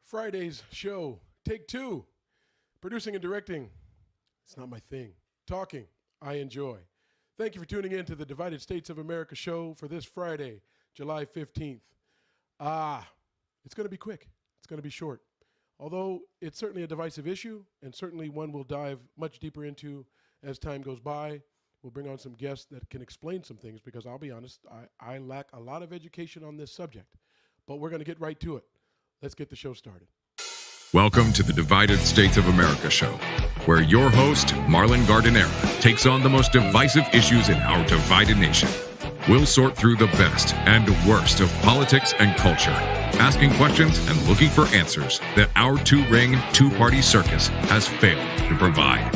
Friday's show, take two. Producing and directing, it's not my thing. Talking, I enjoy. Thank you for tuning in to the Divided States of America show for this Friday, July 15th. It's going to be quick. It's going to be short. Although it's certainly a divisive issue, and certainly one we'll dive much deeper into as time goes by. We'll bring on some guests that can explain some things because I'll be honest, I lack a lot of education on this subject. But we're going to get right to it. Let's get the show started. Welcome to the Divided States of America show, where your host, Marlon Gardenera, takes on the most divisive issues in our divided nation. We'll sort through the best and worst of politics and culture, asking questions and looking for answers that our two-ring, two-party circus has failed to provide.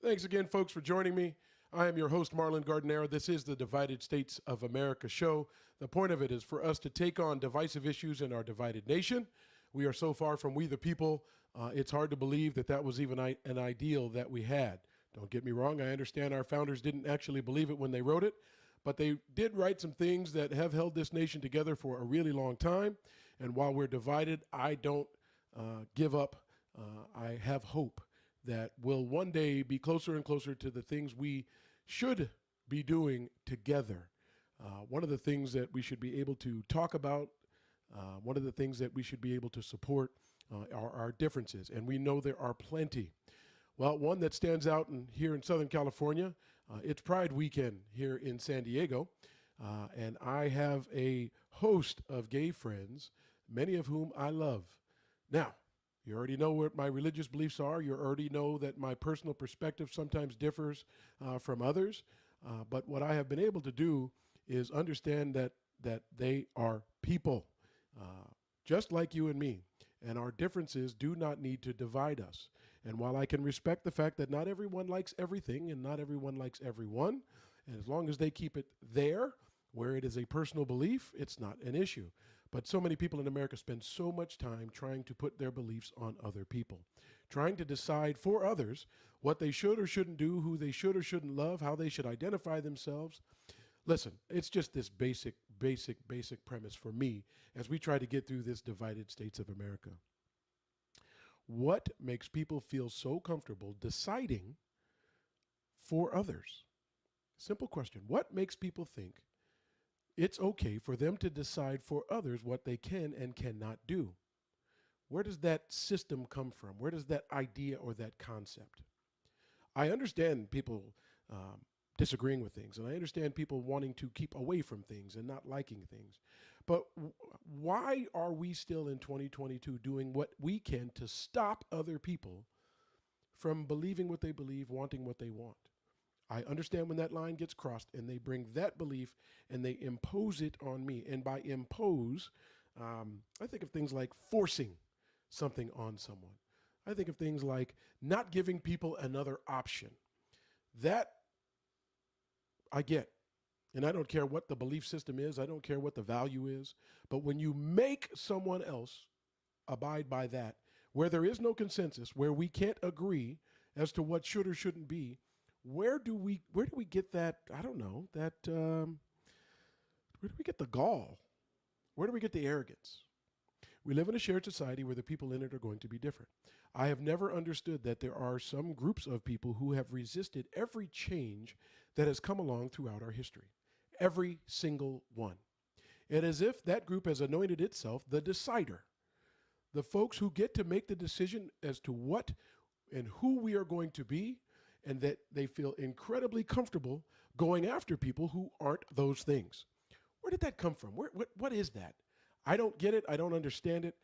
Thanks again, folks, for joining me. I am your host, Marlon Gardenera. This is the Divided States of America show. The point of it is for us to take on divisive issues in our divided nation. We are so far from we the people, it's hard to believe that that was even an ideal that we had. Don't get me wrong, I understand our founders didn't actually believe it when they wrote it, but they did write some things that have held this nation together for a really long time. And while we're divided, I don't give up. I have hope that we'll one day be closer and closer to the things we should be doing together. One of the things that we should be able to talk about, one of the things that we should be able to support are our differences, and we know there are plenty. Well, one that stands out here in Southern California, it's Pride Weekend here in San Diego, and I have a host of gay friends, many of whom I love. Now, you already know what my religious beliefs are. You already know that my personal perspective sometimes differs from others. But what I have been able to do is understand that they are people, just like you and me. And our differences do not need to divide us. And while I can respect the fact that not everyone likes everything and not everyone likes everyone, and as long as they keep it there, where it is a personal belief, it's not an issue. But so many people in America spend so much time trying to put their beliefs on other people, trying to decide for others what they should or shouldn't do, who they should or shouldn't love, how they should identify themselves. Listen, it's just this basic premise for me as we try to get through this divided states of America. What makes people feel so comfortable deciding for others? Simple question. What makes people think it's okay for them to decide for others what they can and cannot do? Where does that system come from? Where does that idea or that concept? I understand people disagreeing with things, and I understand people wanting to keep away from things and not liking things. But why are we still in 2022 doing what we can to stop other people from believing what they believe, wanting what they want? I understand when that line gets crossed and they bring that belief and they impose it on me. And by impose, I think of things like forcing something on someone. I think of things like not giving people another option. That I get. And I don't care what the belief system is. I don't care what the value is. But when you make someone else abide by that, where there is no consensus, where we can't agree as to what should or shouldn't be, where do we get that, I don't know, where do we get the gall? Where do we get the arrogance? We live in a shared society where the people in it are going to be different. I have never understood that there are some groups of people who have resisted every change that has come along throughout our history. Every single one. And as if that group has anointed itself the decider. The folks who get to make the decision as to what and who we are going to be, and that they feel incredibly comfortable going after people who aren't those things. Where did that come from? What is that? I don't get it. I don't understand it.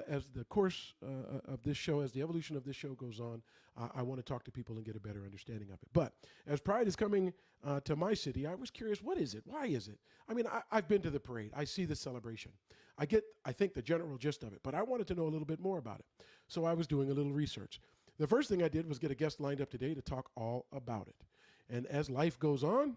As the course of this show, as the evolution of this show goes on, I want to talk to people and get a better understanding of it. But as Pride is coming to my city, I was curious, what is it? Why is it? I mean, I've been to the parade. I see the celebration. I think, the general gist of it. But I wanted to know a little bit more about it. So I was doing a little research. The first thing I did was get a guest lined up today to talk all about it. And as life goes on,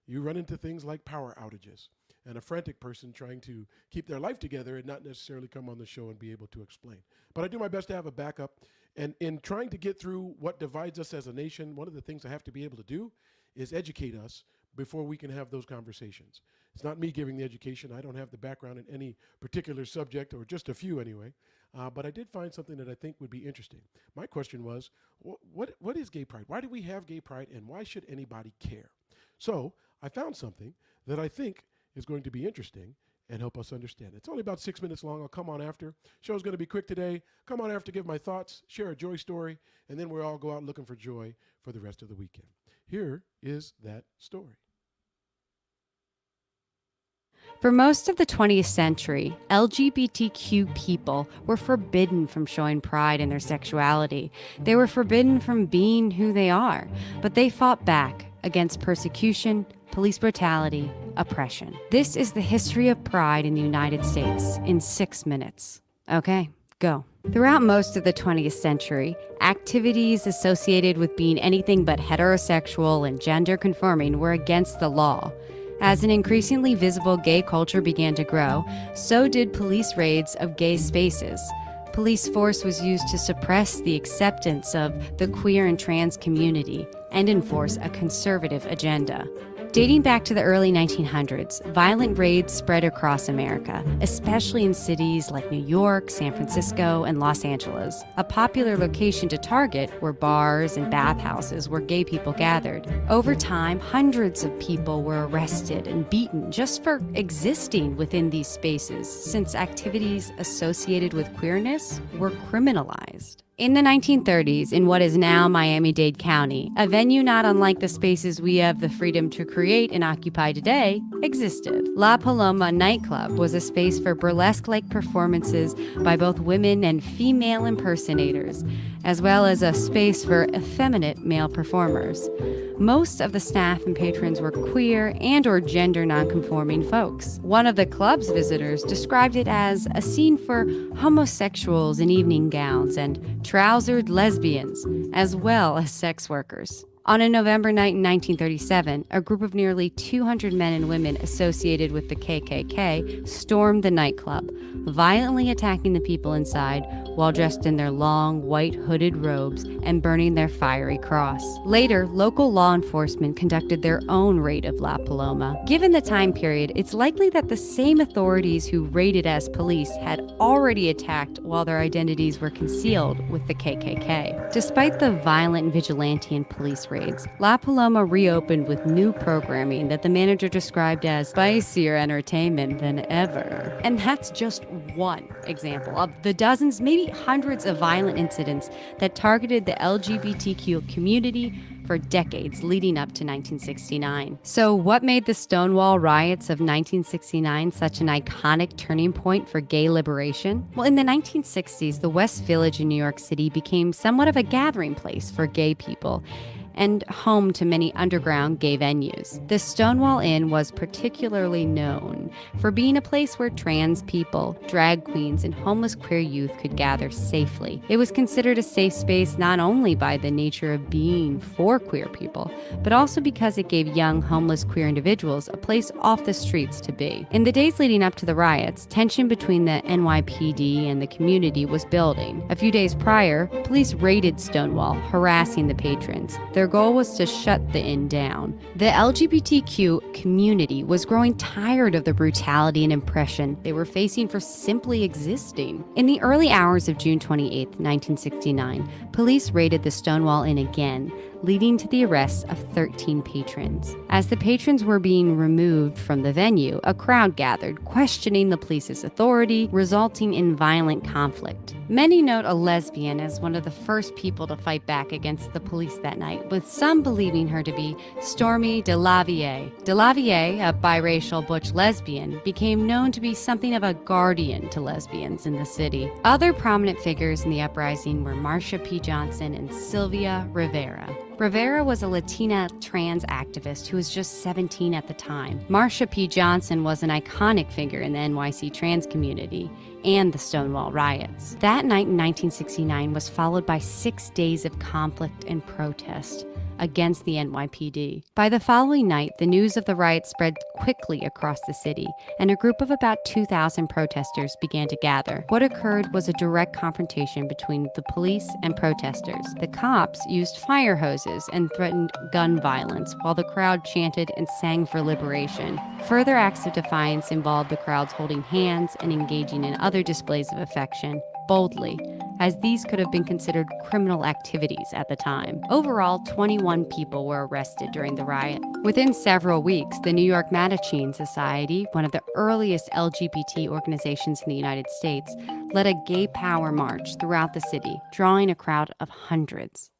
you run into things like power outages. and a frantic person trying to keep their life together and not necessarily come on the show and be able to explain. But I do my best to have a backup. And in trying to get through what divides us as a nation, one of the things I have to be able to do is educate us before we can have those conversations. It's not me giving the education. I don't have the background in any particular subject, or just a few anyway. But I did find something that I think would be interesting. My question was, what is gay pride? Why do we have gay pride, and why should anybody care? So I found something that I think is going to be interesting and help us understand. It's only about 6 minutes long. I'll come on after. Show's going to be quick today. Come on after, give my thoughts, share a joy story, and then we'll all go out looking for joy for the rest of the weekend. Here is that story. For most of the 20th century, LGBTQ people were forbidden from showing pride in their sexuality. They were forbidden from being who they are, but they fought back against persecution, police brutality, oppression. This is the history of pride in the United States in 6 minutes. Okay, go. Throughout most of the 20th century, activities associated with being anything but heterosexual and gender conforming were against the law. As an increasingly visible gay culture began to grow, so did police raids of gay spaces. Police force was used to suppress the acceptance of the queer and trans community and enforce a conservative agenda. Dating back to the early 1900s, violent raids spread across America, especially in cities like New York, San Francisco, and Los Angeles. A popular location to target were bars and bathhouses where gay people gathered. Over time, hundreds of people were arrested and beaten just for existing within these spaces, since activities associated with queerness were criminalized. In the 1930s, in what is now Miami-Dade County, a venue not unlike the spaces we have the freedom to create and occupy today existed. La Paloma nightclub was a space for burlesque-like performances by both women and female impersonators, as well as a space for effeminate male performers. Most of the staff and patrons were queer and or gender nonconforming folks. One of the club's visitors described it as a scene for homosexuals in evening gowns and trousered lesbians, as well as sex workers. On a November night in 1937, a group of nearly 200 men and women associated with the KKK stormed the nightclub, violently attacking the people inside while dressed in their long, white hooded robes and burning their fiery cross. Later, local law enforcement conducted their own raid of La Paloma. Given the time period, it's likely that the same authorities who raided as police had already attacked while their identities were concealed with the KKK. Despite the violent vigilante and police raids, La Paloma reopened with new programming that the manager described as spicier entertainment than ever. And that's just one example of the dozens, maybe hundreds of violent incidents that targeted the LGBTQ community for decades leading up to 1969. So what made the Stonewall Riots of 1969 such an iconic turning point for gay liberation? Well, in the 1960s, the West Village in New York City became somewhat of a gathering place for gay people and home to many underground gay venues. The Stonewall Inn was particularly known for being a place where trans people, drag queens, and homeless queer youth could gather safely. It was considered a safe space not only by the nature of being for queer people, but also because it gave young homeless queer individuals a place off the streets to be. In the days leading up to the riots, tension between the NYPD and the community was building. A few days prior, police raided Stonewall, harassing the patrons. Their goal was to shut the inn down. The LGBTQ community was growing tired of the brutality and oppression they were facing for simply existing. In the early hours of June 28, 1969, police raided the Stonewall Inn again, leading to the arrests of 13 patrons. As the patrons were being removed from the venue, a crowd gathered, questioning the police's authority, resulting in violent conflict. Many note a lesbian as one of the first people to fight back against the police that night, with some believing her to be Stormy DeLavier. DeLavier, a biracial butch lesbian, became known to be something of a guardian to lesbians in the city. Other prominent figures in the uprising were Marsha P. Johnson and Sylvia Rivera. Rivera was a Latina trans activist who was just 17 at the time. Marsha P. Johnson was an iconic figure in the NYC trans community and the Stonewall Riots. That night in 1969 was followed by 6 days of conflict and protest. against the NYPD. By the following night, the news of the riot spread quickly across the city, and a group of about 2,000 protesters began to gather. What occurred was a direct confrontation between the police and protesters. The cops used fire hoses and threatened gun violence, while the crowd chanted and sang for liberation. Further acts of defiance involved the crowds holding hands and engaging in other displays of affection, boldly, as these could have been considered criminal activities at the time. Overall, 21 people were arrested during the riot. Within several weeks, the New York Mattachine Society, one of the earliest LGBT organizations in the United States, led a gay power march throughout the city, drawing a crowd of hundreds.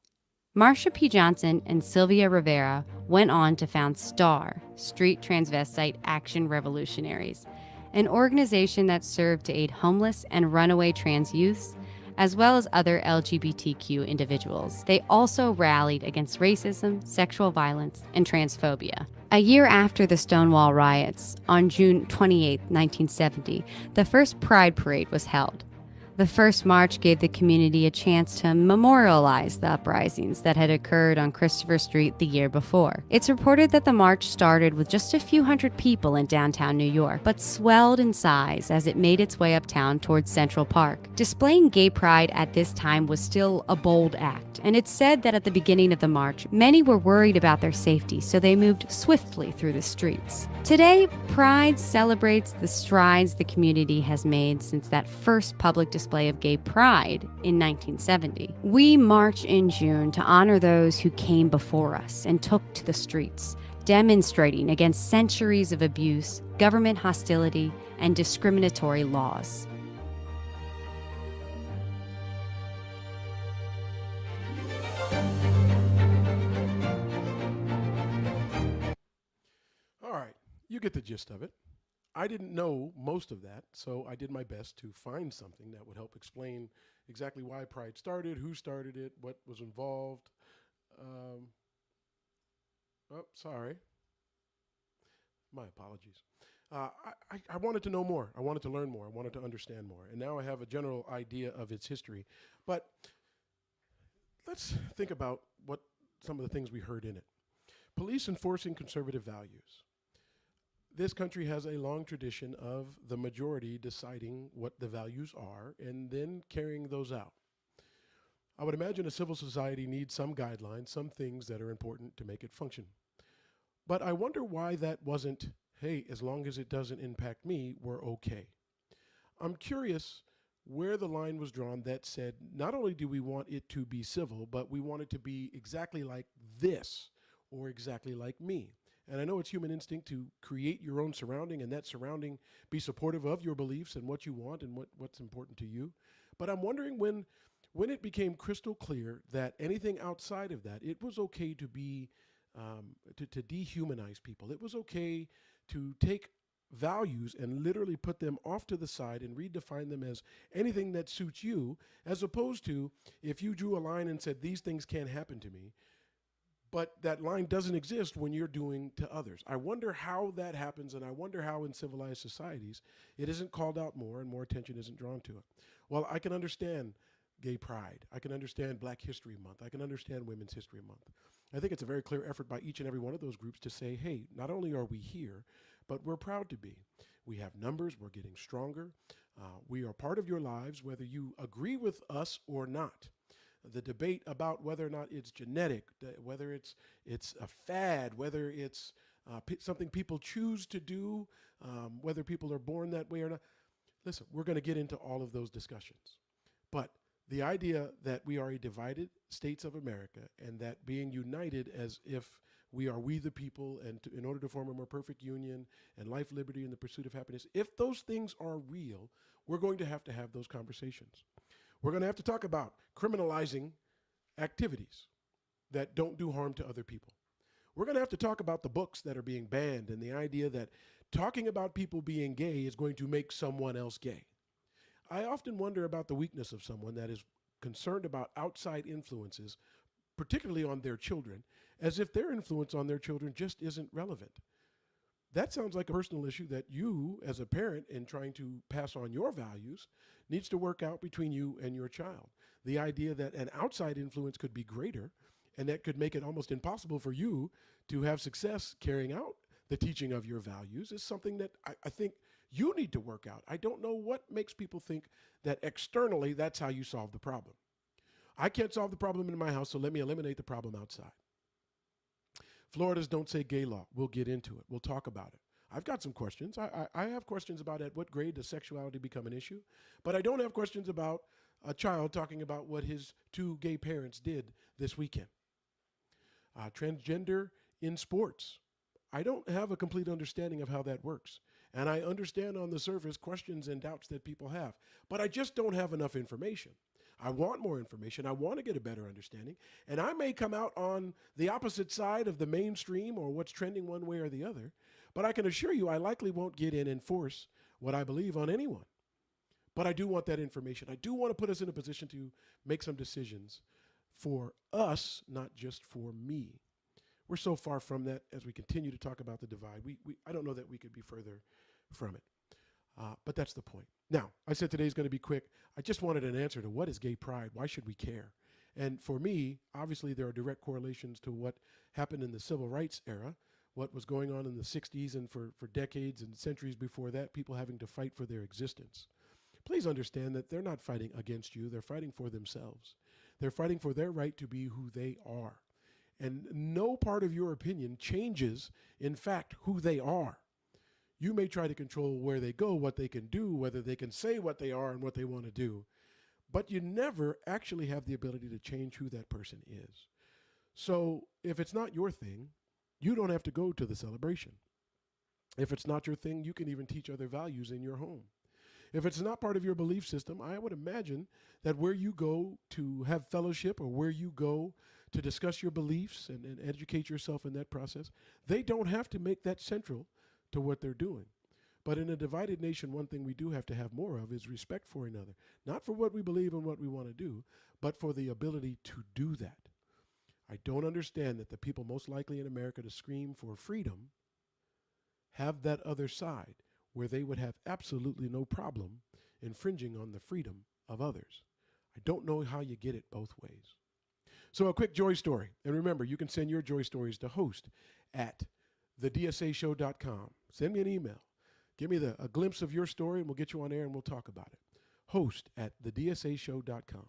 Marsha P. Johnson and Sylvia Rivera went on to found STAR, Street Transvestite Action Revolutionaries, an organization that served to aid homeless and runaway trans youths, as well as other LGBTQ individuals. They also rallied against racism, sexual violence, and transphobia. A year after the Stonewall Riots, on June 28, 1970, the first Pride Parade was held. The first march gave the community a chance to memorialize the uprisings that had occurred on Christopher Street the year before. It's reported that the march started with just a few hundred people in downtown New York, but swelled in size as it made its way uptown towards Central Park. Displaying gay pride at this time was still a bold act, and it's said that at the beginning of the march, many were worried about their safety, so they moved swiftly through the streets. Today, Pride celebrates the strides the community has made since that first public display of gay pride in 1970. We march in June to honor those who came before us and took to the streets, demonstrating against centuries of abuse, government hostility, and discriminatory laws. All right, you get the gist of it. I didn't know most of that, so I did my best to find something that would help explain exactly why Pride started, who started it, what was involved. Sorry. My apologies. I wanted to know more. I wanted to learn more. I wanted to understand more. And now I have a general idea of its history. But let's think about what some of the things we heard in it. Police enforcing conservative values. This country has a long tradition of the majority deciding what the values are and then carrying those out. I would imagine a civil society needs some guidelines, some things that are important to make it function. But I wonder why that wasn't, hey, as long as it doesn't impact me, we're okay. I'm curious where the line was drawn that said, not only do we want it to be civil, but we want it to be exactly like this or exactly like me. And I know it's human instinct to create your own surrounding and that surrounding be supportive of your beliefs and what you want and what's important to you. But I'm wondering when it became crystal clear that anything outside of that, it was okay to be, to dehumanize people. It was okay to take values and literally put them off to the side and redefine them as anything that suits you, as opposed to if you drew a line and said, these things can't happen to me, but that line doesn't exist when you're doing to others. I wonder how that happens, and I wonder how in civilized societies it isn't called out more and more attention isn't drawn to it. Well, I can understand gay pride. I can understand Black History Month. I can understand Women's History Month. I think it's a very clear effort by each and every one of those groups to say, hey, not only are we here, but we're proud to be. We have numbers. We're getting stronger. We are part of your lives, whether you agree with us or not. The debate about whether or not it's genetic, whether it's a fad, whether it's something people choose to do, whether people are born that way or not. Listen, we're going to get into all of those discussions. But the idea that we are a divided states of America and that being united as if we the people, and in order to form a more perfect union and life, liberty, and the pursuit of happiness, if those things are real, we're going to have those conversations. We're going to have to talk about criminalizing activities that don't do harm to other people. We're going to have to talk about the books that are being banned and the idea that talking about people being gay is going to make someone else gay. I often wonder about the weakness of someone that is concerned about outside influences, particularly on their children, as if their influence on their children just isn't relevant. That sounds like a personal issue that you, as a parent, in trying to pass on your values, needs to work out between you and your child. The idea that an outside influence could be greater And that could make it almost impossible for you to have success carrying out the teaching of your values is something that I think you need to work out. I don't know what makes people think that externally that's how you solve the problem. I can't solve the problem in my house, so let me eliminate the problem outside. Florida's don't say gay law. We'll get into it. We'll talk about it. I've got some questions. I have questions about at what grade does sexuality become an issue, but I don't have questions about a child talking about what his two gay parents did this weekend. Transgender in sports. I don't have a complete understanding of how that works. And I understand on the surface questions and doubts that people have, but I just don't have enough information. I want more information. I want to get a better understanding. And I may come out on the opposite side of the mainstream or what's trending one way or the other, but I can assure you I likely won't get in and force what I believe on anyone. But I do want that information. I do want to put us in a position to make some decisions for us, not just for me. We're so far from that as we continue to talk about the divide. I don't know that we could be further from it. But that's the point. Now, I said today's going to be quick. I just wanted an answer to what is gay pride? Why should we care? And for me, obviously, there are direct correlations to what happened in the civil rights era, what was going on in the 60s and for decades and centuries before that, people having to fight for their existence. Please understand that they're not fighting against you. They're fighting for themselves. They're fighting for their right to be who they are. And no part of your opinion changes, in fact, who they are. You may try to control where they go, what they can do, whether they can say what they are and what they want to do, but you never actually have the ability to change who that person is. So if it's not your thing, you don't have to go to the celebration. If it's not your thing, you can even teach other values in your home. If it's not part of your belief system, I would imagine that where you go to have fellowship or where you go to discuss your beliefs and educate yourself in that process, they don't have to make that central to what they're doing. But in a divided nation, one thing we do have to have more of is respect for another. Not for what we believe and what we want to do, but for the ability to do that. I don't understand that the people most likely in America to scream for freedom have that other side where they would have absolutely no problem infringing on the freedom of others. I don't know how you get it both ways. So a quick joy story. And remember, you can send your joy stories to host@thedsashow.com. Send me an email. Give me a glimpse of your story and we'll get you on air and we'll talk about it. Host@thedsashow.com.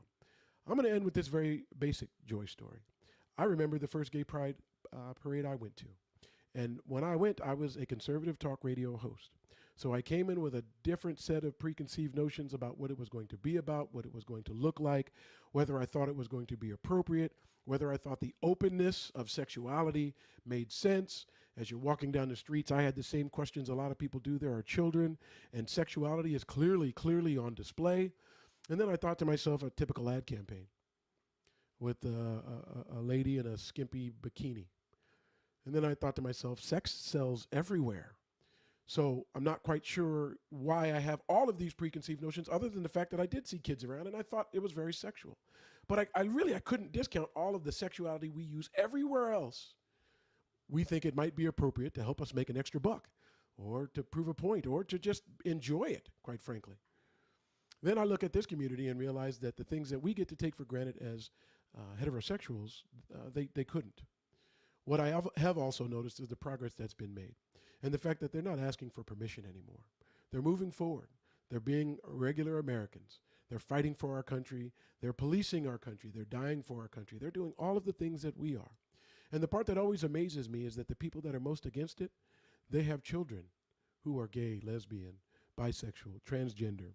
I'm going to end with this very basic joy story. I remember the first gay pride parade I went to. And when I went, I was a conservative talk radio host. So I came in with a different set of preconceived notions about what it was going to be about, what it was going to look like, whether I thought it was going to be appropriate, whether I thought the openness of sexuality made sense. As you're walking down the streets, I had the same questions a lot of people do. There are children, and sexuality is clearly on display. And then I thought to myself, a typical ad campaign with a lady in a skimpy bikini. And then I thought to myself, sex sells everywhere. So I'm not quite sure why I have all of these preconceived notions other than the fact that I did see kids around and I thought it was very sexual. But I couldn't discount all of the sexuality we use everywhere else. We think it might be appropriate to help us make an extra buck or to prove a point or to just enjoy it, quite frankly. Then I look at this community and realize that the things that we get to take for granted as heterosexuals, they couldn't. What I have also noticed is the progress that's been made and the fact that they're not asking for permission anymore. They're moving forward. They're being regular Americans. They're fighting for our country. They're policing our country. They're dying for our country. They're doing all of the things that we are. And the part that always amazes me is that the people that are most against it, they have children who are gay, lesbian, bisexual, transgender.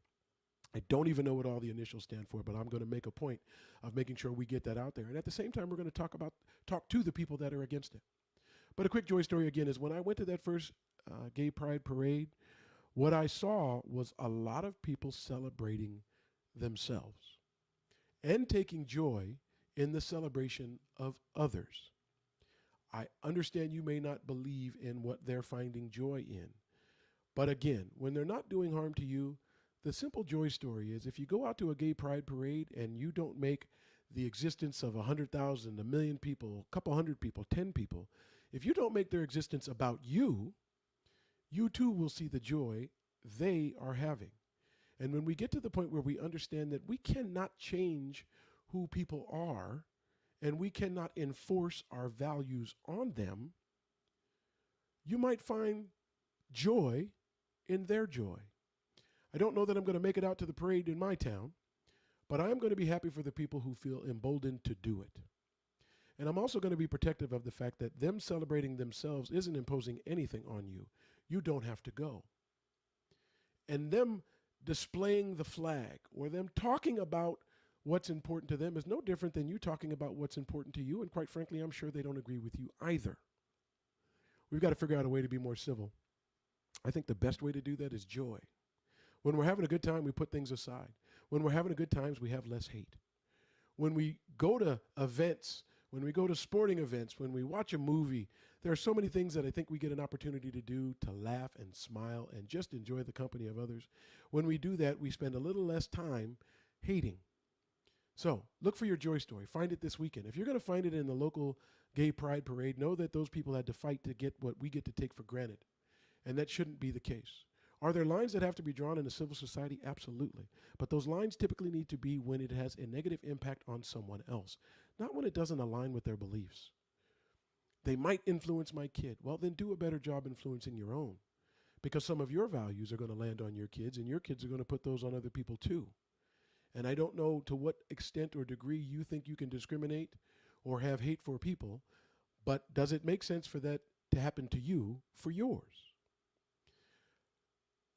I don't even know what all the initials stand for, but I'm going to make a point of making sure we get that out there. And at the same time, we're going to talk to the people that are against it. But a quick joy story again is when I went to that first gay pride parade, what I saw was a lot of people celebrating themselves and taking joy in the celebration of others. I understand you may not believe in what they're finding joy in. But again, when they're not doing harm to you, the simple joy story is if you go out to a gay pride parade and you don't make the existence of 100,000, 1 million people, a couple hundred people, 10 people, if you don't make their existence about you, you too will see the joy they are having. And when we get to the point where we understand that we cannot change who people are and we cannot enforce our values on them, you might find joy in their joy. I don't know that I'm going to make it out to the parade in my town, but I am going to be happy for the people who feel emboldened to do it. And I'm also going to be protective of the fact that them celebrating themselves isn't imposing anything on you. You don't have to go. And them displaying the flag or them talking about what's important to them is no different than you talking about what's important to you. And quite frankly, I'm sure they don't agree with you either. We've got to figure out a way to be more civil. I think the best way to do that is joy. When we're having a good time, we put things aside. When we're having a good time, we have less hate. When we go to events, when we go to sporting events, when we watch a movie, there are so many things that I think we get an opportunity to do to laugh and smile and just enjoy the company of others. When we do that, we spend a little less time hating. So look for your joy story. Find it this weekend. If you're going to find it in the local gay pride parade, know that those people had to fight to get what we get to take for granted. And that shouldn't be the case. Are there lines that have to be drawn in a civil society? Absolutely. But those lines typically need to be when it has a negative impact on someone else, not when it doesn't align with their beliefs. They might influence my kid. Well, then do a better job influencing your own, because some of your values are going to land on your kids, and your kids are going to put those on other people too. And I don't know to what extent or degree you think you can discriminate or have hate for people, but does it make sense for that to happen to you for yours?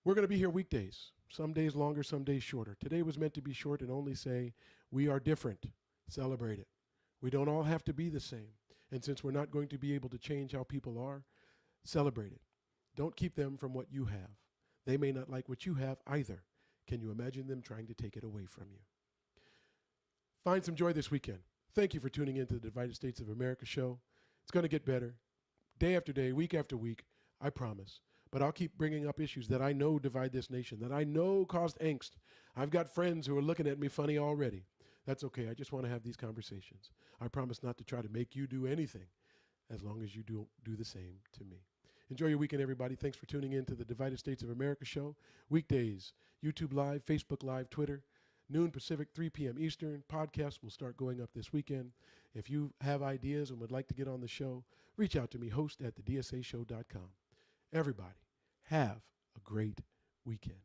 We're going to be here weekdays, some days longer, some days shorter. Today was meant to be short and only say, we are different. Celebrate it. We don't all have to be the same. And since we're not going to be able to change how people are, celebrate it. Don't keep them from what you have. They may not like what you have either. Can you imagine them trying to take it away from you? Find some joy this weekend. Thank you for tuning in to the Divided States of America show. It's going to get better day after day, week after week, I promise. But I'll keep bringing up issues that I know divide this nation, that I know caused angst. I've got friends who are looking at me funny already. That's okay. I just want to have these conversations. I promise not to try to make you do anything as long as you do the same to me. Enjoy your weekend, everybody. Thanks for tuning in to the Divided States of America show. Weekdays, YouTube Live, Facebook Live, Twitter, noon Pacific, 3 p.m. Eastern. Podcasts will start going up this weekend. If you have ideas and would like to get on the show, reach out to me, host@thedsashow.com. Everybody, have a great weekend.